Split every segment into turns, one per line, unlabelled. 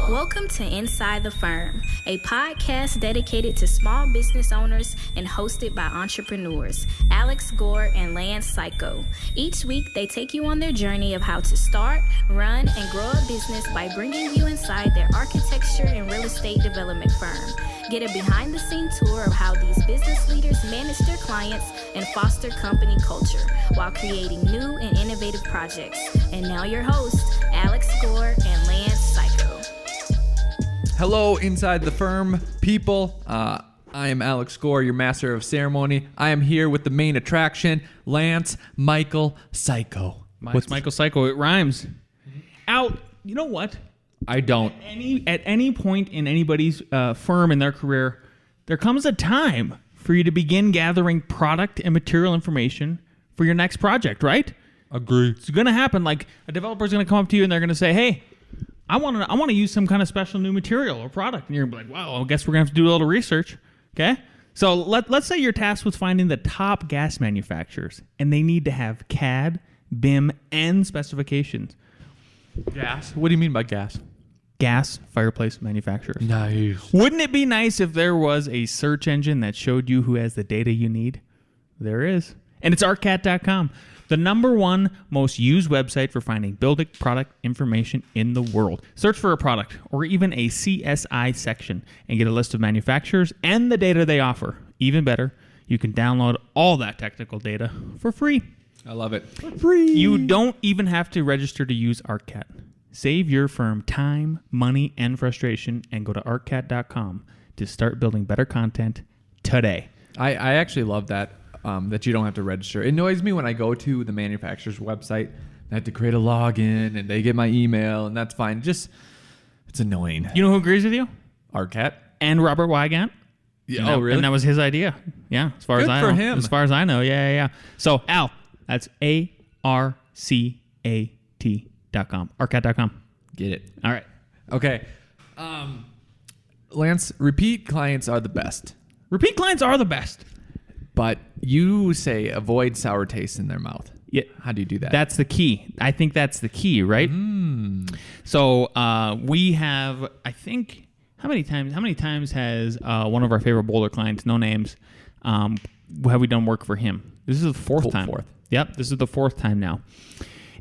Welcome to Inside the Firm, a podcast dedicated to small business owners and hosted by entrepreneurs, Alex Gore and Lance Cayko. Each week, they take you on their journey of how to start, run, and grow a business by bringing you inside their architecture and real estate development firm. Get a behind-the-scenes tour of how these business leaders manage their clients and foster company culture while creating new and innovative projects. And now your hosts, Alex Gore and Lance Cayko.
Hello, Inside the Firm people. I am Alex Gore, your master of ceremony. I am here with the main attraction, Lance Michael Cayko.
What's Michael Cayko? It rhymes. Al, you know what?
I don't.
At any point in anybody's firm in their career, there comes a time for you to begin gathering product and material information for your next project, right?
Agree.
It's going to happen. Like a developer's going to come up to you and they're going to say, "Hey, I want to use some kind of special new material or product," and you're going to be like, "Wow, I guess we're going to have to do a little research." Okay. So let's say you're tasked with finding the top gas manufacturers, and they need to have CAD, BIM, and specifications.
Gas? What do you mean by gas?
Gas fireplace manufacturers.
Nice.
Wouldn't it be nice if there was a search engine that showed you who has the data you need? There is. And it's arcat.com, the #1 most used website for finding building product information in the world. Search for a product or even a CSI section and get a list of manufacturers and the data they offer. Even better, you can download all that technical data for free.
I love it. For free.
You don't even have to register to use ArcCat. Save your firm time, money, and frustration and go to arcat.com to start building better content today.
I actually love that, that you don't have to register. It annoys me when I go to the manufacturer's website. I have to create a login, and they get my email, and that's fine. It's annoying.
You know who agrees with you?
ArcCat.
And Robert Wygant.
Yeah. Oh, really?
And that was his idea. Yeah, as far as I know.
Good for him.
As far as I know, yeah. So, Al, that's ARCAT.com. Arcat.com.
Get it.
All right.
Okay. Lance, repeat clients are the best.
Repeat clients are the best.
But you say avoid sour taste in their mouth.
Yeah.
How do you do that?
That's the key. I think that's the key, right? So we have, I think, how many times has one of our favorite Boulder clients, no names, have we done work for him? This is the fourth time. Yep, this is the fourth time now.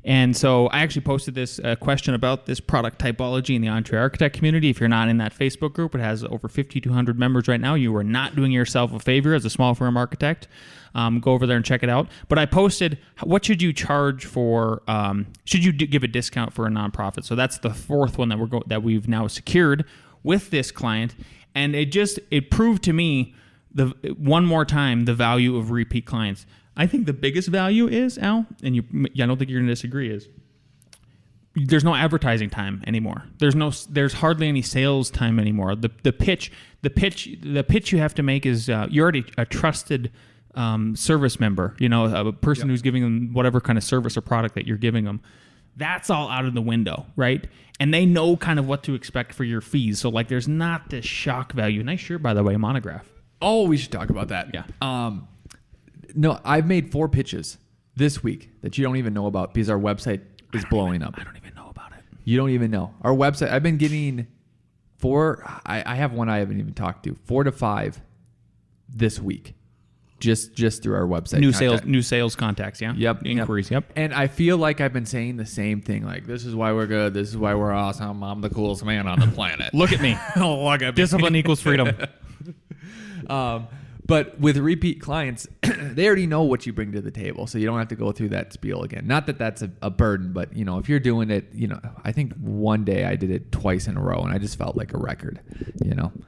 And so I actually posted this question about this product typology in the Entree Architect community. If you're not in that Facebook group, it has over 5,200 members right now. You are not doing yourself a favor as a small firm architect. Go over there and check it out. But I posted, what should you charge for, should you give a discount for a nonprofit? So that's the fourth one that we've now secured with this client. And it proved to me, one more time, the value of repeat clients. I think the biggest value is, Al, and I don't think you're going to disagree, is there's no advertising time anymore. There's hardly any sales time anymore. The pitch you have to make is you're already a trusted service member. You know, a person who's giving them whatever kind of service or product that you're giving them. That's all out of the window, right? And they know kind of what to expect for your fees. So like, there's not this shock value. Nice shirt, by the way, Monograph.
Oh, we should talk about that.
Yeah.
No, I've made 4 pitches this week that you don't even know about because our website is blowing up.
I don't even know about it.
You don't even know. Our website, I've been getting 4, I have one I haven't even talked to, 4 to 5 this week, just through our website.
New sales contacts, yeah?
Yep.
Inquiries, yep.
And I feel like I've been saying the same thing, like, this is why we're good, this is why we're awesome, I'm the coolest man on the planet.
Look at me.
Look at me.
Discipline equals freedom.
But with repeat clients, they already know what you bring to the table, so you don't have to go through that spiel again. Not that that's a burden, but if you're doing it, I think one day I did it twice in a row, and I just felt like a record.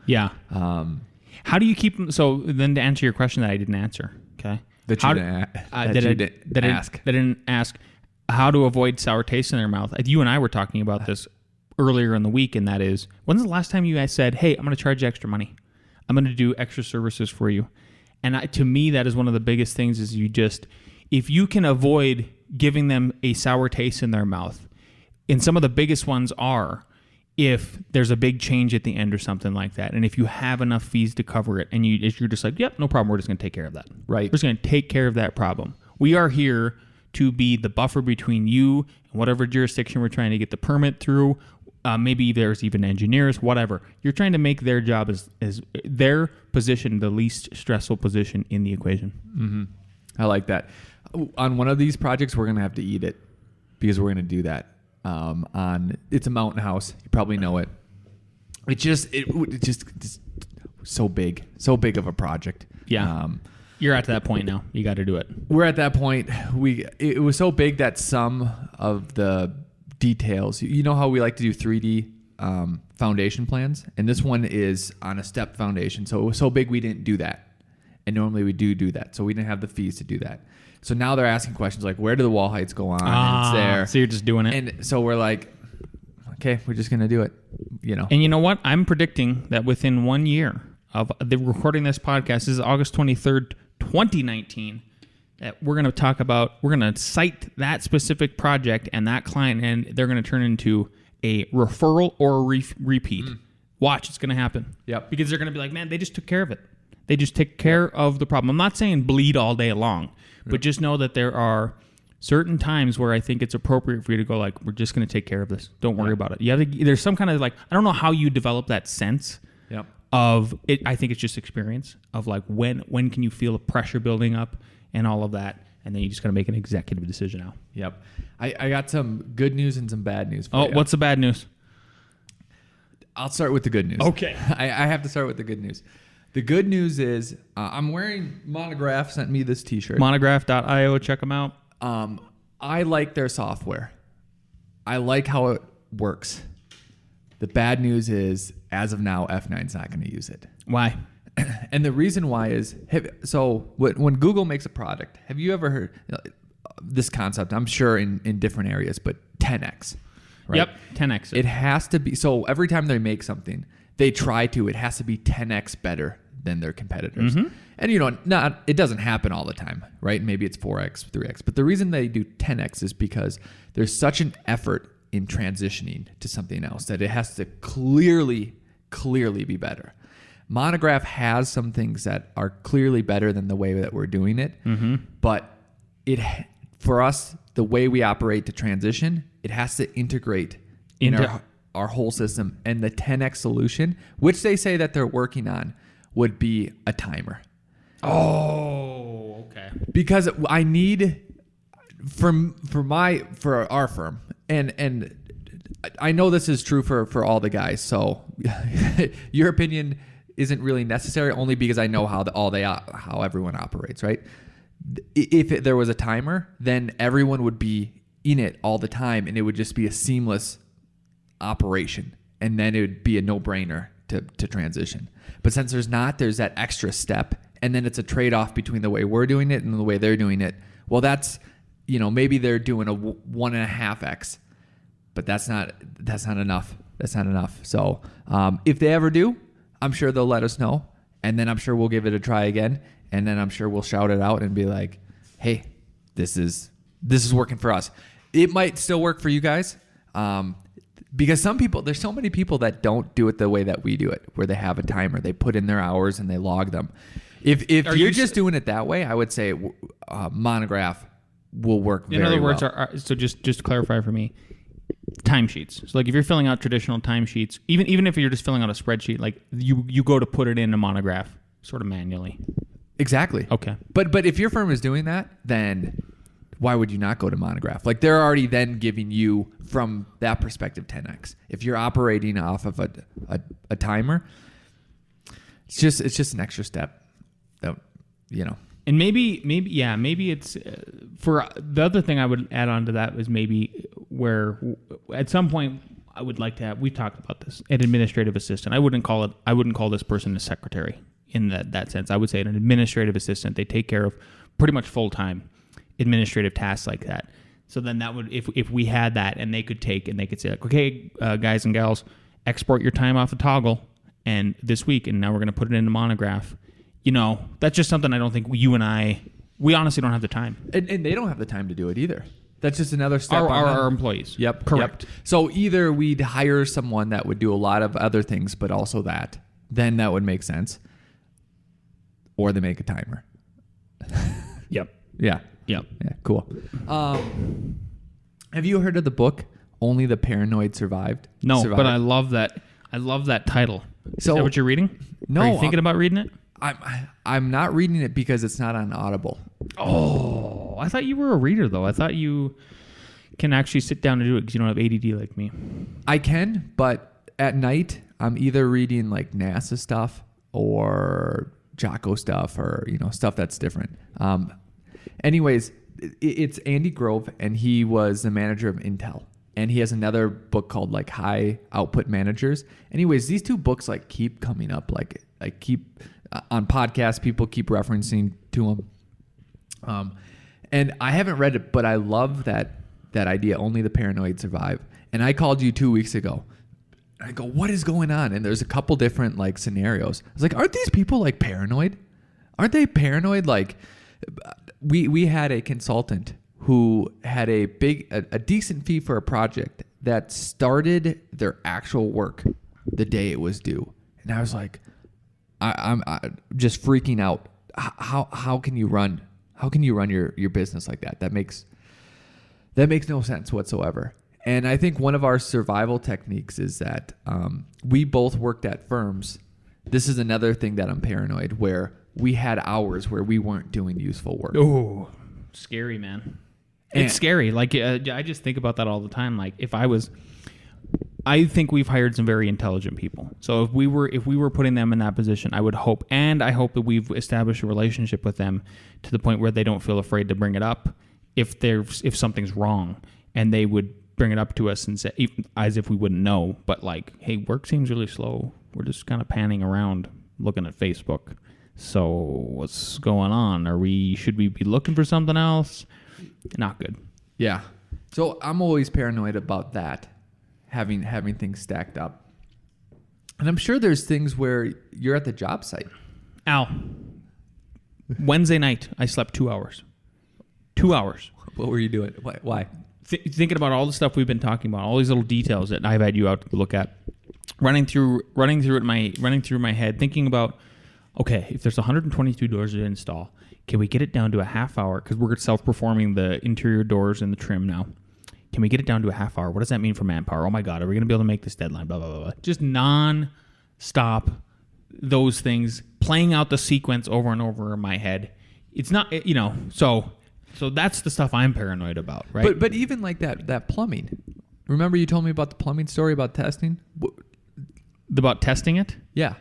Yeah. How do you keep them? So then, to answer your question that I didn't answer, okay? I didn't ask how to avoid sour taste in their mouth. You and I were talking about this earlier in the week, and that is, when's the last time you guys said, "Hey, I'm going to charge you extra money. I'm going to do extra services for you"? And to me, that is one of the biggest things is if you can avoid giving them a sour taste in their mouth, and some of the biggest ones are if there's a big change at the end or something like that, and if you have enough fees to cover it, and you're just like, yep, no problem, we're just going to take care of that.
Right.
We're just going to take care of that problem. We are here to be the buffer between you and whatever jurisdiction we're trying to get the permit through, maybe there's even engineers, whatever. You're trying to make their job as their position the least stressful position in the equation.
Mm-hmm. I like that. On one of these projects, we're going to have to eat it because we're going to do that. It's a mountain house. You probably know it. It's just so big of a project.
Yeah. You're at that point now. You got to do it.
We're at that point. It was so big that some of the details, you know how we like to do 3D foundation plans, and this one is on a step foundation. So it was so big we didn't do that. And normally we do that. So we didn't have the fees to do that. So now they're asking questions like, where do the wall heights go on? And it's there.
So you're just doing it.
And so we're like, okay, we're just going to do it.
And you know what? I'm predicting that within 1 year of the recording this podcast, this is August 23rd, 2019, that we're going to cite that specific project and that client, and they're going to turn into a referral or a repeat. Watch, it's going to happen.
Yep.
Because they're going to be like, man, they just took care of it. They just take care of the problem. I'm not saying bleed all day long, but just know that there are certain times where I think it's appropriate for you to go like, we're just going to take care of this. Don't worry about it. You have to, there's some kind of like, I don't know how you develop that sense of it. I think it's just experience of like, when can you feel the pressure building up and all of that. And then you just got to make an executive decision now.
Yep. I got some good news and some bad news for you.
What's the bad news?
I'll start with the good news.
Okay.
I have to start with the good news. The good news is I'm wearing Monograph sent me this t-shirt.
Monograph.io, check them out.
I like their software. I like how it works. The bad news is, as of now, F9's not going to use it.
Why?
And the reason why is, when Google makes a product, have you ever heard this concept? I'm sure in different areas, but 10x. Right?
Yep, 10x.
It has to be, so every time they make something, it has to be 10x better than their competitors. Mm-hmm. And it doesn't happen all the time, right? Maybe it's 4x, 3x. But the reason they do 10x is because there's such an effort in transitioning to something else that it has to clearly be better. Monograph has some things that are clearly better than the way that we're doing it. Mm-hmm. But for us, the way we operate to transition, it has to integrate into our whole system. And the 10x solution, which they say that they're working on, would be a timer.
Oh, okay.
Because I need for our firm, and I know this is true for all the guys. So your opinion isn't really necessary, only because I know how everyone operates, right? If there was a timer, then everyone would be in it all the time, and it would just be a seamless operation, and then it would be a no-brainer to transition. But since there's that extra step, and then it's a trade-off between the way we're doing it and the way they're doing it. Well, that's, maybe they're doing a 1.5x, but that's not enough. That's not enough. So if they ever do, I'm sure they'll let us know, and then I'm sure we'll give it a try again, and then I'm sure we'll shout it out and be like, hey, this is working for us. It might still work for you guys. Because there's so many people that don't do it the way that we do it, where they have a timer, they put in their hours and they log them. If you're just doing it that way, I would say Monograph will work very well. In other words,
so just to clarify for me, timesheets. So like if you're filling out traditional timesheets, even if you're just filling out a spreadsheet, like you go to put it in a Monograph sort of manually.
Exactly.
Okay.
But if your firm is doing that, then why would you not go to Monograph? Like they're already then giving you, from that perspective, 10x. If you're operating off of a timer, it's just an extra step that,
And maybe it's for the other thing I would add on to that is maybe where at some point I would like to have, we talked about this, an administrative assistant. I wouldn't call this person a secretary in that sense. I would say an administrative assistant. They take care of pretty much full-time administrative tasks like that. So then that would, if we had that and they could say like, okay, guys and gals, export your time off a toggle and this week, and now we're going to put it into Monograph. That's just something I don't think we honestly don't have the time.
And they don't have the time to do it either. That's just another step.
Our employees.
Yep.
Correct.
Yep. So either we'd hire someone that would do a lot of other things, but also that, then that would make sense. Or they make a timer.
Yep.
Yeah.
Yep.
Yeah, cool. Have you heard of the book Only the Paranoid Survived.
No,
Survived.
but I love that. I love that title.
So,
is that what you're reading?
No,
Are you thinking about reading it?
I'm not reading it because it's not on Audible.
Oh, I thought you were a reader, though. I thought you can actually sit down and do it because you don't have ADD like me.
I can, but at night, I'm either reading like NASA stuff or Cayko stuff or, stuff that's different. Anyways, it's Andy Grove, and he was the manager of Intel. And he has another book called like High Output Managers. Anyways, these two books like keep coming up, like keep on podcasts, people keep referencing to them. And I haven't read it, but I love that idea. Only the Paranoid Survive. And I called you 2 weeks ago. I go, what is going on? And there's a couple different like scenarios. I was like, aren't these people like paranoid? Aren't they paranoid? Like we had a consultant who had a decent fee for a project that started their actual work the day it was due. And I was like, I'm just freaking out. How can you run your business like that? That makes no sense whatsoever. And I think one of our survival techniques is that we both worked at firms. This is another thing that I'm paranoid, where we had hours where we weren't doing useful work.
Oh, scary, man. It's scary. Like I just think about that all the time. Like I think we've hired some very intelligent people. So if we were putting them in that position, I hope that we've established a relationship with them to the point where they don't feel afraid to bring it up if something's wrong, and they would bring it up to us and say, as if we wouldn't know, but like, hey, work seems really slow. We're just kind of panning around looking at Facebook. So what's going on? Should we be looking for something else? Not good.
Yeah. So I'm always paranoid about that, having things stacked up. And I'm sure there's things where you're at the job site.
Al, Wednesday night, I slept 2 hours. 2 hours.
What were you doing? Why?
Thinking about all the stuff we've been talking about, all these little details that I've had you out to look at, running through my head, thinking about, okay, if there's 122 doors to install, can we get it down to a half hour? Because we're self-performing the interior doors and the trim now. Can we get it down to a half hour? What does that mean for manpower? Oh my God, are we going to be able to make this deadline? Blah, blah, blah, blah. Just non-stop those things, playing out the sequence over and over in my head. It's not, so that's the stuff I'm paranoid about, right?
But even like that plumbing. Remember you told me about the plumbing story about testing?
About testing it?
Yeah.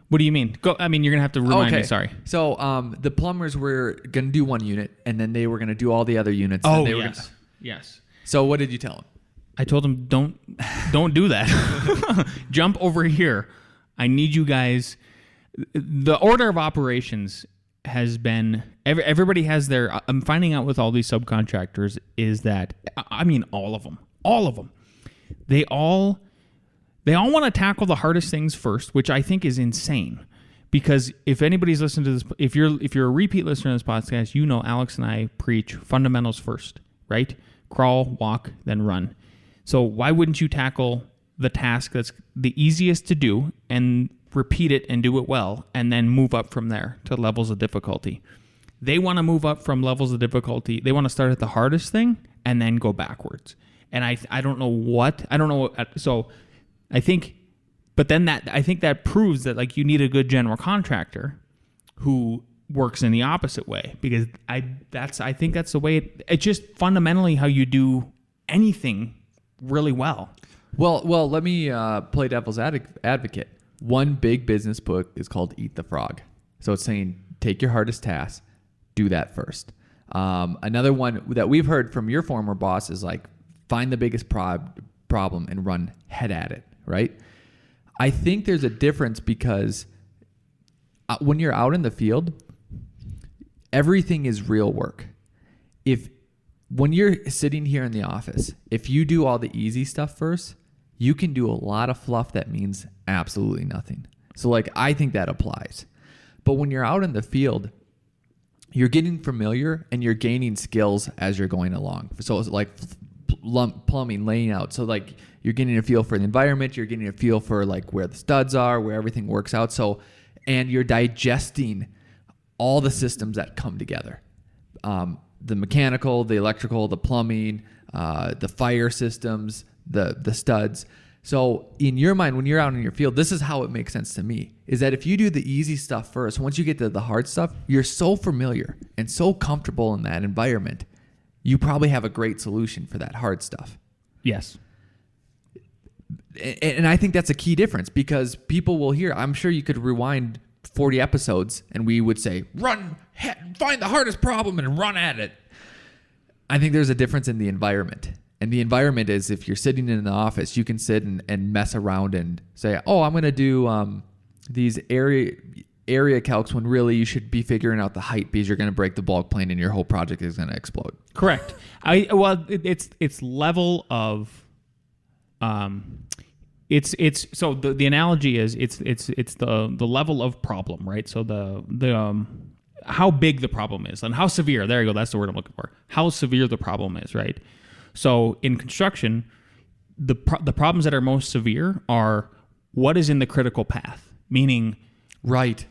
What do you mean? You're going to have to remind me, sorry.
So the plumbers were going to do one unit, and then they were going to do all the other units.
Oh,
and they
yes.
So what did you tell them?
I told them, don't do that. Jump over here. I need you guys. The order of operations has been, everybody has their, I'm finding out with all these subcontractors is that, all of them, they all want to tackle the hardest things first, which I think is insane. Because if anybody's listened to this, if you're a repeat listener to this podcast, Alex and I preach fundamentals first, right? Crawl, walk, then run. So why wouldn't you tackle the task that's the easiest to do and repeat it and do it well, and then move up from there to levels of difficulty? They want to move up from levels of difficulty. They want to start at the hardest thing and then go backwards. And I don't know. So I think that proves that like you need a good general contractor who works in the opposite way, because I think that's the way it's just fundamentally how you do anything really well.
Well, let me play devil's advocate. One big business book is called Eat the Frog. So it's saying take your hardest task, do that first. Another one that we've heard from your former boss is like find the biggest problem and run head at it, right? I think there's a difference because when you're out in the field, everything is real work. When you're sitting here in the office, if you do all the easy stuff first, you can do a lot of fluff that means absolutely nothing. So like I think that applies. But when you're out in the field, you're getting familiar and you're gaining skills as you're going along. So it's like plumbing, laying out. So like you're getting a feel for the environment, you're getting a feel for like where the studs are, where everything works out. So, and you're digesting all the systems that come together. The mechanical, the electrical, the plumbing, the fire systems, the studs. So in your mind, when you're out in your field, this is how it makes sense to me, is that if you do the easy stuff first, once you get to the hard stuff, you're so familiar and so comfortable in that environment, you probably have a great solution for that hard stuff.
Yes.
And I think that's a key difference, because people will hear, I'm sure you could rewind 40 episodes and we would say, find the hardest problem and run at it. I think there's a difference in the environment. And the environment is, if you're sitting in the office, you can sit and mess around and say, oh, I'm going to do these area calcs, when really you should be figuring out the height, because you're going to break the bulk plane and your whole project is going to explode.
Correct. It's level of so the analogy is it's the level of problem, right? So the how big the problem is and how severe. There you go. That's the word I'm looking for. How severe the problem is, right? So in construction, the problems that are most severe are what is in the critical path, meaning,
right?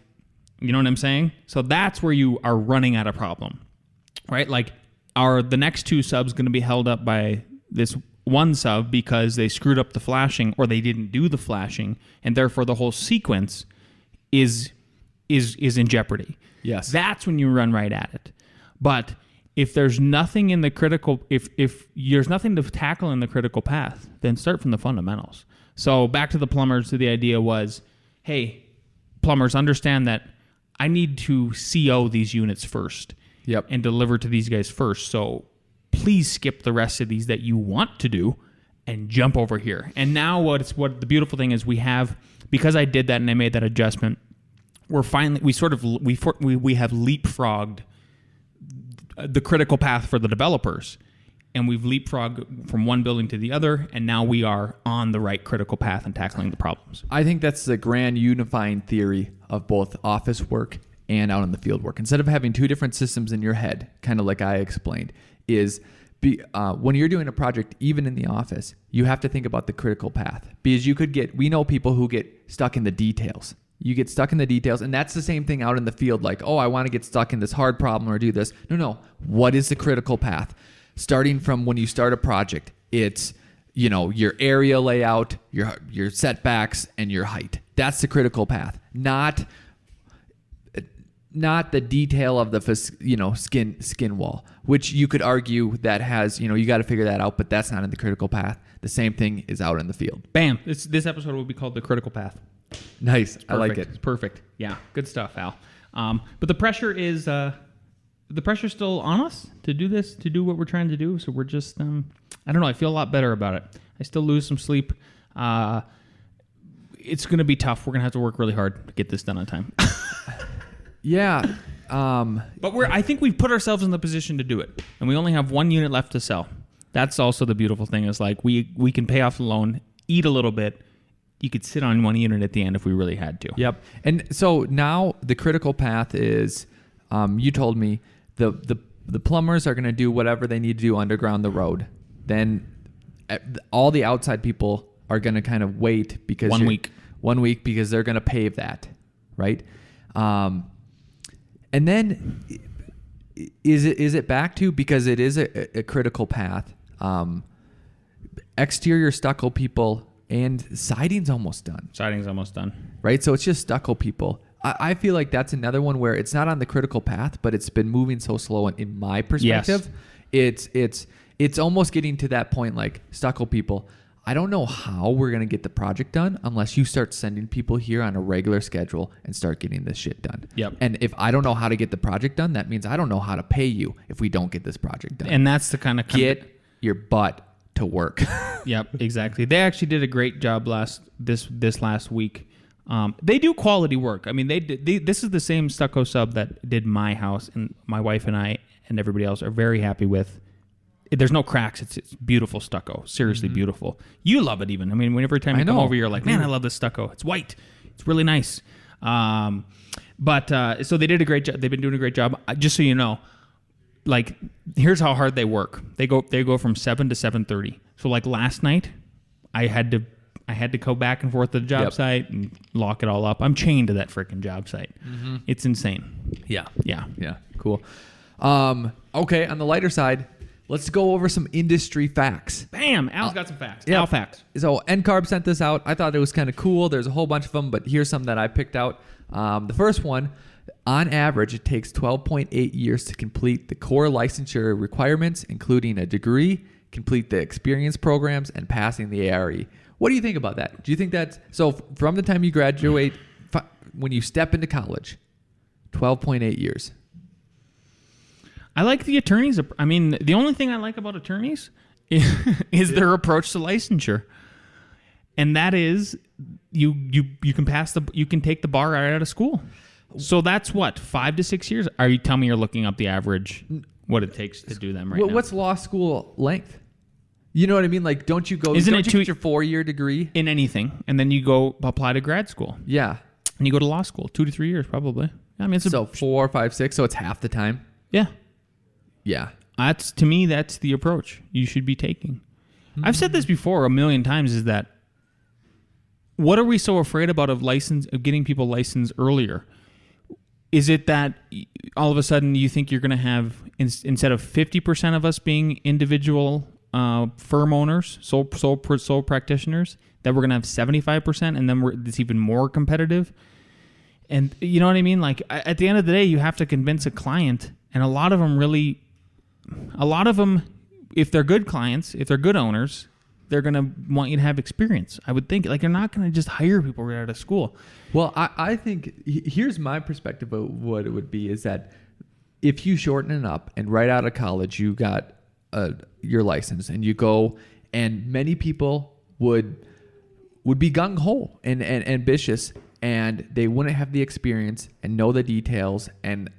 You know what I'm saying? So that's where you are running out of problem, right? Like, are the next two subs going to be held up by this one sub because they screwed up the flashing or they didn't do the flashing, and therefore the whole sequence is in jeopardy?
Yes.
That's when you run right at it. But if there's nothing in the critical, if there's nothing to tackle in the critical path, then start from the fundamentals. So back to the plumbers, the idea was, hey, plumbers, understand that I need to CO these units first.
Yep.
And deliver to these guys first. So please skip the rest of these that you want to do and jump over here. And now what the beautiful thing is, we have, because I did that and I made that adjustment, we have leapfrogged the critical path for the developers, and we've leapfrogged from one building to the other, and now we are on the right critical path and tackling the problems.
I think that's the grand unifying theory of both office work and out in the field work. Instead of having two different systems in your head, kind of like I explained, is when you're doing a project, even in the office, you have to think about the critical path, because we know people who get stuck in the details. You get stuck in the details, and that's the same thing out in the field. Like, oh, I want to get stuck in this hard problem or do this. No. What is the critical path? Starting from when you start a project, it's, your area layout, your setbacks, and your height. That's the critical path. Not the detail of the skin wall, which you could argue that has, you got to figure that out, but that's not in the critical path. The same thing is out in the field.
Bam. This episode will be called The Critical Path.
Nice. I like it.
It's perfect. Yeah. Good stuff, Al. But the pressure is the pressure's still on us to do this, to do what we're trying to do. So we're just, I don't know. I feel a lot better about it. I still lose some sleep. It's going to be tough. We're going to have to work really hard to get this done on time.
Yeah.
But I think we've put ourselves in the position to do it, and we only have one unit left to sell. That's also the beautiful thing, is like we can pay off the loan, eat a little bit. You could sit on one unit at the end if we really had to.
Yep. And so now the critical path is, you told me the plumbers are going to do whatever they need to do underground the road. Then all the outside people are going to kind of wait because
1 week
because they're going to pave that, right? And then is it back to, because it is a critical path, exterior stucco people, and siding's almost done. Right? So it's just stucco people. I feel like that's another one where it's not on the critical path, but it's been moving so slow. And in my perspective,
yes.
It's almost getting to that point, like stucco people. I don't know how we're going to get the project done unless you start sending people here on a regular schedule and start getting this shit done.
Yep.
And if I don't know how to get the project done, that means I don't know how to pay you if we don't get this project done.
And that's the kind of...
Get your butt to work.
Yep, exactly. They actually did a great job this last week. They do quality work. I mean, this is the same stucco sub that did my house, and my wife and I and everybody else are very happy with. There's no cracks. It's beautiful stucco. Seriously beautiful. You love it even. I mean, every time you come over, you're like, man, I love this stucco. It's white. It's really nice. But so they did a great job. They've been doing a great job. Just so you know, like, here's how hard they work. They go from 7 to 7:30. So like last night, I had to go back and forth to the job site and lock it all up. I'm chained to that freaking job site. Mm-hmm. It's insane.
Yeah.
Yeah.
Cool. Okay. On the lighter side, Let's go over some industry facts.
Bam! Al's got some facts.
Yep.
Al facts.
So NCARB sent this out. I thought it was kind of cool. There's a whole bunch of them, but here's some that I picked out. The first one, on average, it takes 12.8 years to complete the core licensure requirements, including a degree, complete the experience programs, and passing the A.R.E. What do you think about that? Do you think that's... So from the time you graduate, when you step into college, 12.8 years.
I like the attorneys. I mean, the only thing I like about attorneys is their approach to licensure, and that is you can take the bar right out of school. So that's what, 5 to 6 years. Are you telling me you're looking up the average what it takes to do them right now?
What's law school length? You know what I mean? Like, don't you get your 4-year degree
in anything, and then you go apply to grad school?
Yeah,
and you go to law school 2 to 3 years probably. I mean,
so 4, 5, 6. So it's half the time.
Yeah.
Yeah.
To me, that's the approach you should be taking. Mm-hmm. I've said this before a million times, is that what are we so afraid about of getting people licensed earlier? Is it that all of a sudden you think you're going to have, instead of 50% of us being individual firm owners, sole practitioners, that we're going to have 75%, and then it's even more competitive? And you know what I mean? Like, at the end of the day, you have to convince a client, and a lot of them, if they're good clients, if they're good owners, they're going to want you to have experience. I would think, like, they're not going to just hire people right out of school.
Well, I think here's my perspective of what it would be, is that if you shorten it up and right out of college, you got your license and you go, and many people would be gung-ho and ambitious, and they wouldn't have the experience and know the details, and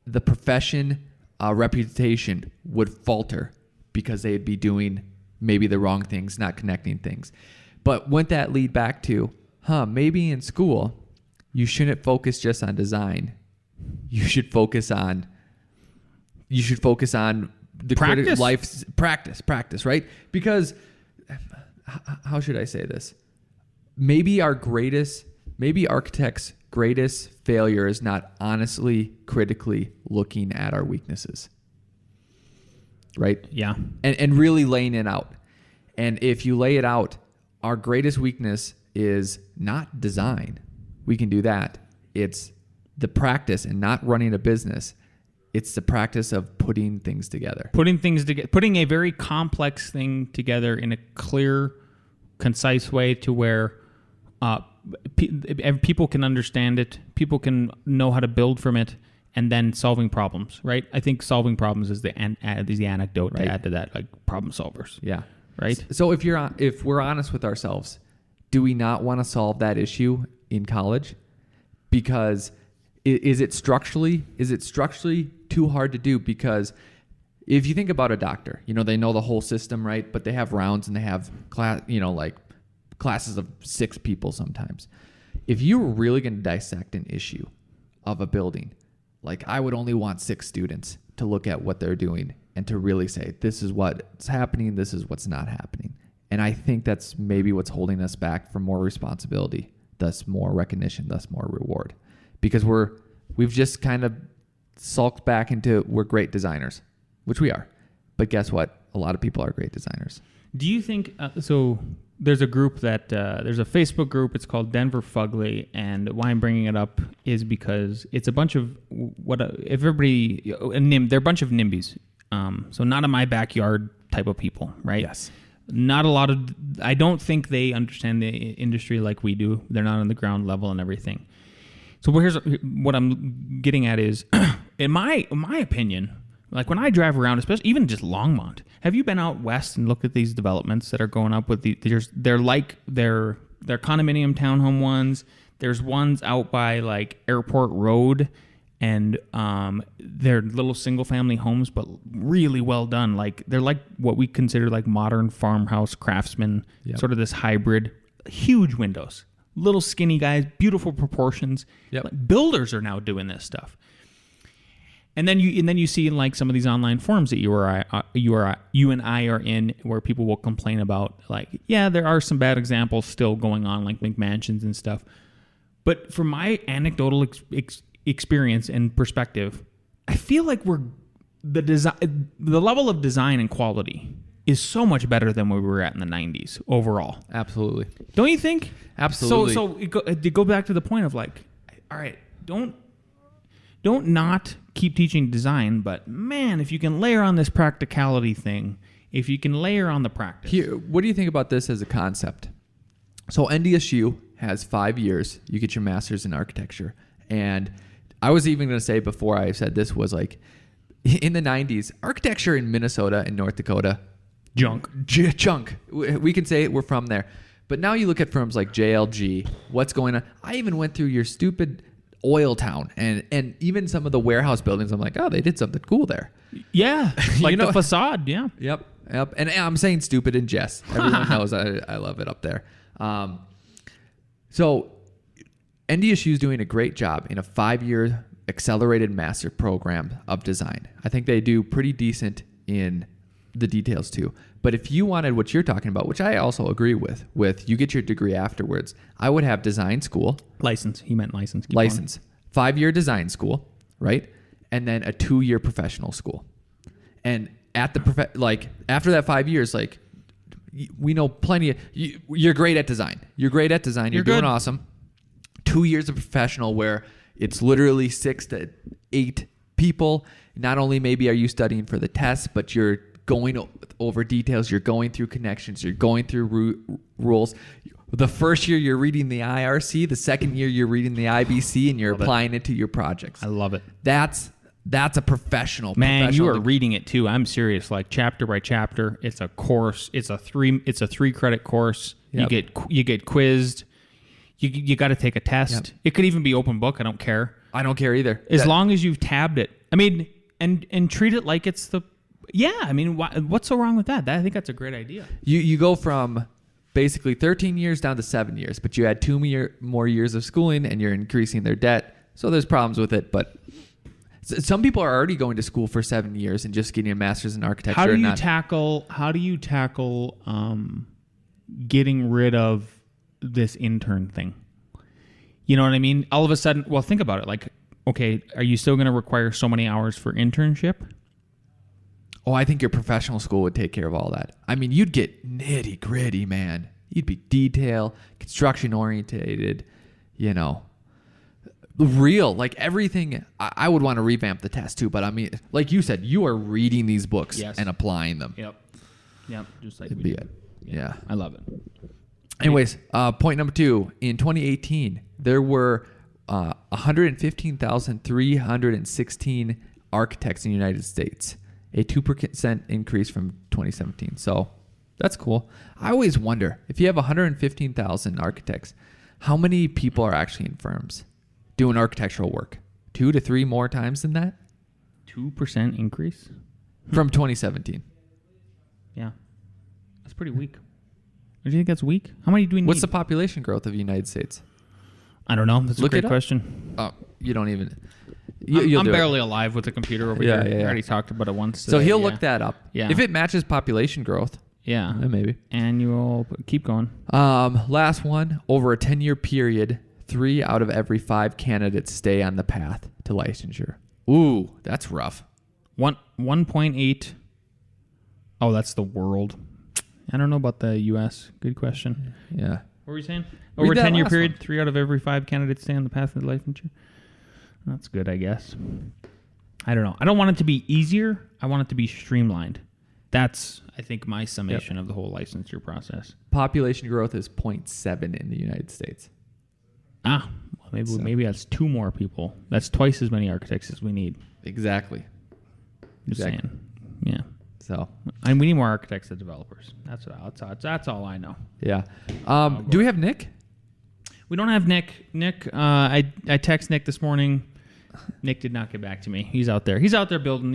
the profession reputation would falter because they'd be doing maybe the wrong things, not connecting things. But wouldn't that lead back to, maybe in school, you shouldn't focus just on design. You should focus on the practice, right? Because how should I say this? Maybe architects' greatest failure is not honestly, critically looking at our weaknesses. Right?
Yeah.
And really laying it out. And if you lay it out, our greatest weakness is not design. We can do that. It's the practice and not running a business. It's the practice of putting things together.
Putting a very complex thing together in a clear, concise way to where people can understand it, people can know how to build from it, and then solving problems, right? I think solving problems is the anecdote to add to that, like problem solvers.
Yeah.
Right?
So if we're honest with ourselves, do we not want to solve that issue in college? Because is it structurally too hard to do? Because if you think about a doctor, they know the whole system, right? But they have rounds and they have classes of 6 people sometimes. If you were really going to dissect an issue of a building, like, I would only want 6 students to look at what they're doing and to really say, this is what's happening, this is what's not happening. And I think that's maybe what's holding us back from more responsibility, thus more recognition, thus more reward. Because we've just kind of sulked back into, we're great designers, which we are. But guess what? A lot of people are great designers.
Do you think, there's a group there's a Facebook group, it's called Denver Fugly, and why I'm bringing it up is because it's a bunch of they're a bunch of NIMBYs. So not in my backyard type of people, right?
Yes.
Not a lot of, I don't think they understand the industry like we do. They're not on the ground level and everything. So here's what I'm getting at is, in my opinion, like when I drive around, especially even just Longmont, have you been out west and looked at these developments that are going up with they're condominium townhome ones. There's ones out by like Airport Road, and they're little single family homes, but really well done. Like they're like what we consider like modern farmhouse craftsman, sort of this hybrid, huge windows, little skinny guys, beautiful proportions.
Yep.
Like, builders are now doing this stuff. And then you see in like some of these online forums that you and I are in, where people will complain about, like, yeah, there are some bad examples still going on, like McMansions and stuff. But from my anecdotal experience and perspective, I feel like we're the level of design and quality is so much better than where we were at in the 90s overall.
Absolutely.
Don't you think?
Absolutely.
So to go back to the point of like, all right, don't not keep teaching design, but man, if you can layer on this practicality thing, if you can layer on the practice.
Here, what do you think about this as a concept? So NDSU has 5 years. You get your master's in architecture. And I was even going to say before I said this was like, in the 90s, architecture in Minnesota and North Dakota,
Junk.
We can say we're from there. But now you look at firms like JLG, what's going on? I even went through your stupid Oil Town and even some of the warehouse buildings. I'm like, oh, they did something cool there.
Yeah, like the facade, yeah.
Yep. And I'm saying stupid in jest. Everyone knows I love it up there. So NDSU is doing a great job in a 5-year accelerated master program of design. I think they do pretty decent in the details too. But if you wanted what you're talking about, which I also agree with you get your degree afterwards, I would have design school.
License. He meant license. Keep
License. 5-year design school, right? And then a 2-year professional school. And at the after that 5 years, like we know plenty of you're great at design. You're great at design. You're doing awesome. 2 years of professional where it's literally 6 to 8 people. Not only maybe are you studying for the test, but you're going over details. You're going through connections. You're going through rules. The first year you're reading the I.R.E. The second year you're reading the IBC, and you're applying it to your projects.
I love it.
That's a professional.
Man, you are reading it too. I'm serious. Like chapter by chapter. It's a course. It's a 3-credit course.
Yep.
You get quizzed. You got to take a test.
Yep.
It could even be open book. I don't care.
I don't care either.
As long as you've tabbed it. I mean, and treat it like it's the. Yeah, I mean, what's so wrong with that? I think that's a great idea.
You go from basically 13 years down to 7 years, but you add 2 more years of schooling, and you're increasing their debt. So there's problems with it, but some people are already going to school for 7 years and just getting a master's in architecture.
How do you tackle getting rid of this intern thing? You know what I mean? All of a sudden, well, think about it. Like, okay, are you still going to require so many hours for internship?
Oh, I think your professional school would take care of all that. I mean, you'd get nitty gritty, man. You'd be detail, construction orientated, real, like everything. I would want to revamp the test too, but I mean, like you said, you are reading these books and applying them.
Yep. Just like
It'd be it. Yeah.
I love it.
Anyways, point number 2. In 2018, there were 115,316 architects in the United States, a 2% increase from 2017. So that's cool. I always wonder, if you have 115,000 architects, how many people are actually in firms doing architectural work? 2 to 3 more times than that?
2% increase?
From 2017.
Yeah. That's pretty weak. Do you think that's weak? How many do we need?
What's the population growth of the United States?
I don't know. That's a great question.
Oh, you don't even...
I'm barely alive with the computer over here. I already talked about it once today.
So he'll look that up.
Yeah.
If it matches population growth.
Yeah.
Maybe.
Annual. Keep going.
Last one. Over a 10-year period, 3 out of every 5 candidates stay on the path to licensure. Ooh, that's rough.
1.8. Oh, that's the world. I don't know about the U.S. Good question.
Yeah.
What were you saying? Over a 10-year period, 3 out of every 5 candidates stay on the path to licensure. That's good, I guess. I don't know. I don't want it to be easier. I want it to be streamlined. That's, I think, my summation of the whole licensure process.
Population growth is 0.7 in the United States.
Well, maybe that's 2 more people. That's twice as many architects as we need.
Exactly.
Just saying. Yeah.
So,
and we need more architects than developers. That's all I know.
Yeah. Do we have Nick?
We don't have Nick. I text Nick this morning. Nick did not get back to me. He's out there. He's out there building,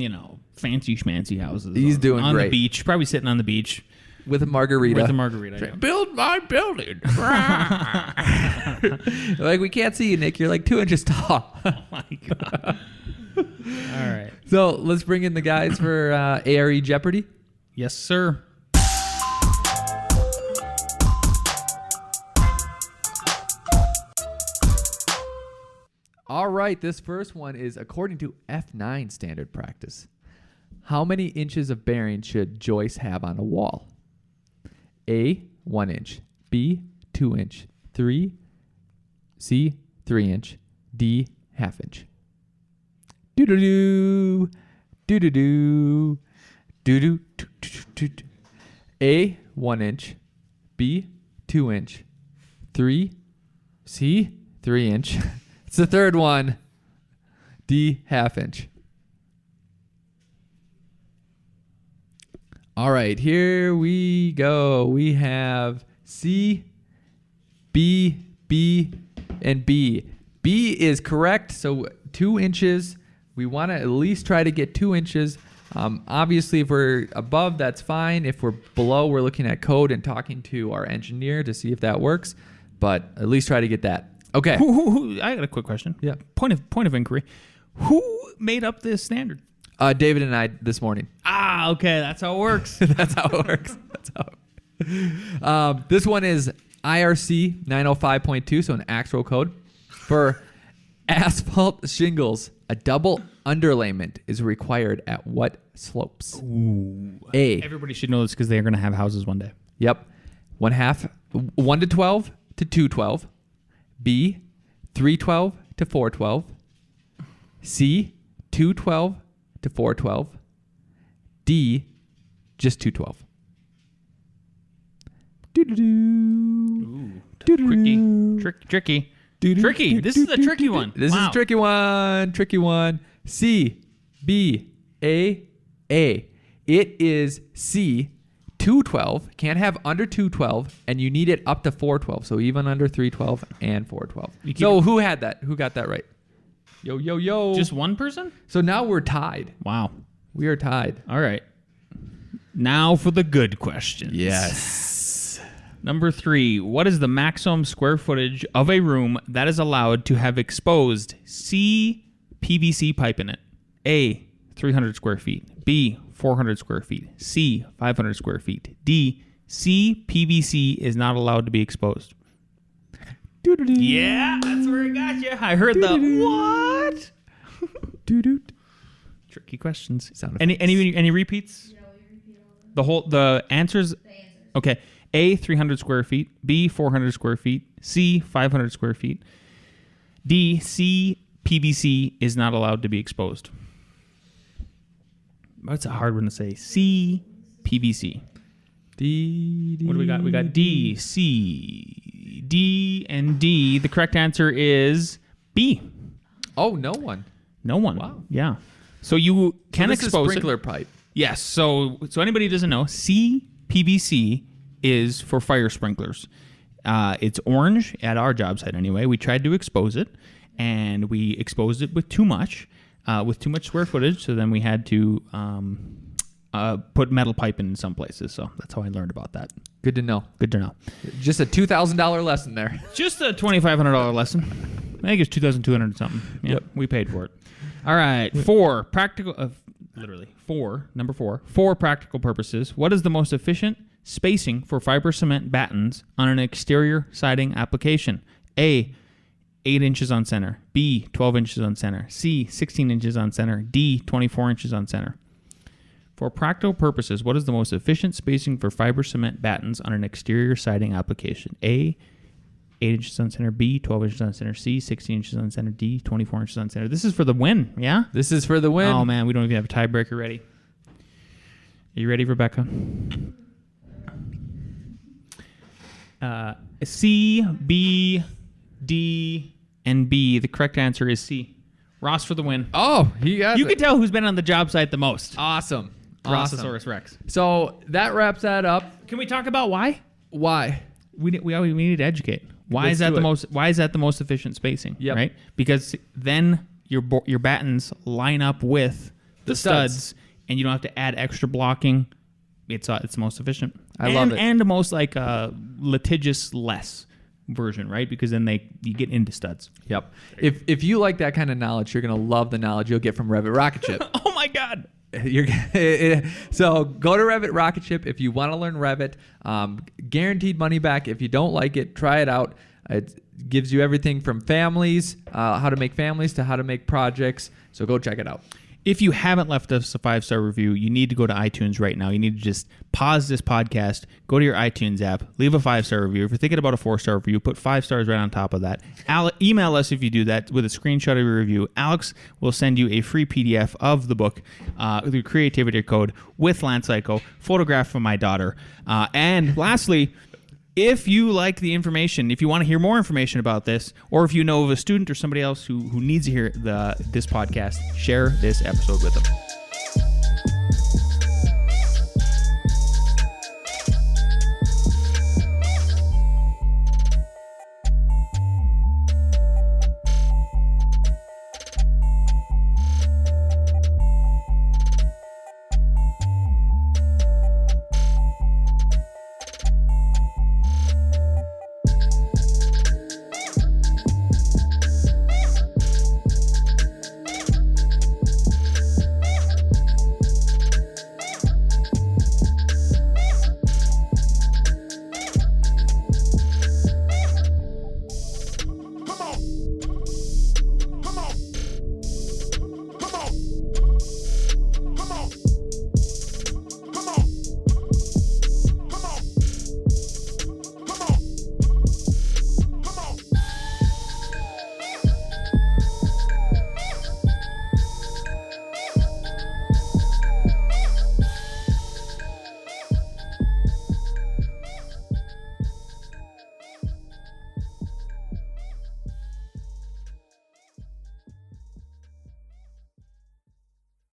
fancy schmancy houses.
He's doing
on
great.
The beach. Probably sitting on the beach
with a margarita.
Yeah.
Build my building. Like, we can't see you, Nick. You're like 2 inches tall.
Oh my god. All right.
So let's bring in the guys for A.R.E. Jeopardy.
Yes, sir.
All right, this first one is according to F9 standard practice. How many inches of bearing should joists have on a wall? A, 1 inch. B, 2 inch. C, 3 inch. D, ½ inch. Do-do-do. Do-do-do. Do-do. Do-do-do. A, 1 inch. B, 2 inch. C, 3 inch. It's the third one. D, ½ inch. All right, here we go. We have C, B, and B. B is correct, so 2 inches. We want to at least try to get 2 inches. Obviously, if we're above, that's fine. If we're below, we're looking at code and talking to our engineer to see if that works. But at least try to get that. Okay.
I got a quick question.
Yeah.
Point of inquiry. Who made up this standard?
David and I this morning.
Ah, okay. That's how it works.
That's how it works. This one is IRC 905.2, so an actual code. For asphalt shingles, a double underlayment is required at what slopes?
Ooh.
A.
Everybody should know this because they're going to have houses one day.
Yep. 1 to 12 to 212. B. 312 to 412. C. 212 to 412. D. Just 212.
Tricky. Tricky. This is a tricky one.
This is a tricky one. Tricky one. C, B, A. It is C, 212. Can't have under 212, and you need it up to 412. So even under 312 and 412. So who had that? Who got that right? Yo.
Just one person?
So now we're tied.
Wow.
We are tied.
All right. Now for the good questions.
Yes.
Number 3. What is the maximum square footage of a room that is allowed to have exposed C PVC pipe in it? A, 300 square feet. B, 400 square feet. C, 500 square feet. D, C PVC is not allowed to be exposed. Yeah, that's where it got you. I heard the what? Tricky questions. Any repeats? The answers. Okay. A, 300 square feet. B, 400 square feet. C, 500 square feet. D, C PVC is not allowed to be exposed. That's a hard one to say. C PVC.
D.
What do we got? We got D, C, D, and D. The correct answer is B.
Oh, no one.
No one.
Wow.
Yeah. So you can
this
expose
is sprinkler pipe.
Yes. So anybody who doesn't know, C PVC is for fire sprinklers. It's orange at our job site anyway. We tried to expose it, and we exposed it with too much square footage. So then we had to put metal pipe in some places. So that's how I learned about that.
Good to know.
Good to know.
Just a $2,000 lesson there.
Just a $2,500 lesson. I think it's $2,200 something. Yep. We paid for it. All right. For practical purposes, what is the most efficient spacing for fiber cement battens on an exterior siding application? A, 8 inches on center. B, 12 inches on center. C, 16 inches on center. D, 24 inches on center. For practical purposes, what is the most efficient spacing for fiber cement battens on an exterior siding application? A, 8 inches on center. B, 12 inches on center. C, 16 inches on center. D, 24 inches on center. This is for the win, yeah?
This is for the win.
Oh, man, we don't even have a tiebreaker ready. Are you ready, Rebecca? C, B, D, and B. The correct answer is C. Ross for the win.
Oh, he got it.
You can tell who's been on the job site the most.
Awesome.
Rossosaurus Rex.
So that wraps that up.
Can we talk about why?
Why?
We need to educate. Why is that the most efficient spacing?
Yep.
Right? Because then your battens line up with the studs, and you don't have to add extra blocking. It's the most efficient.
I love it.
And the most litigious less version, right? Because then you get into studs.
Yep. If you like that kind of knowledge, you're gonna love the knowledge you'll get from Revit Rocket Ship.
Oh my God.
So go to Revit Rocket Ship if you want to learn Revit. Guaranteed money back. If you don't like it, try it out. It gives you everything from families, how to make families, to how to make projects. So go check it out.
If you haven't left us a 5-star review, you need to go to iTunes right now. You need to just pause this podcast, go to your iTunes app, leave a 5-star review. If you're thinking about a 4-star review, put 5 stars right on top of that. Email us if you do that with a screenshot of your review. Alex will send you a free PDF of the book, the Creativity Code, with Land Cayko, photograph from my daughter. And lastly, if you like the information, if you want to hear more information about this, or if you know of a student or somebody else who needs to hear this podcast, share this episode with them.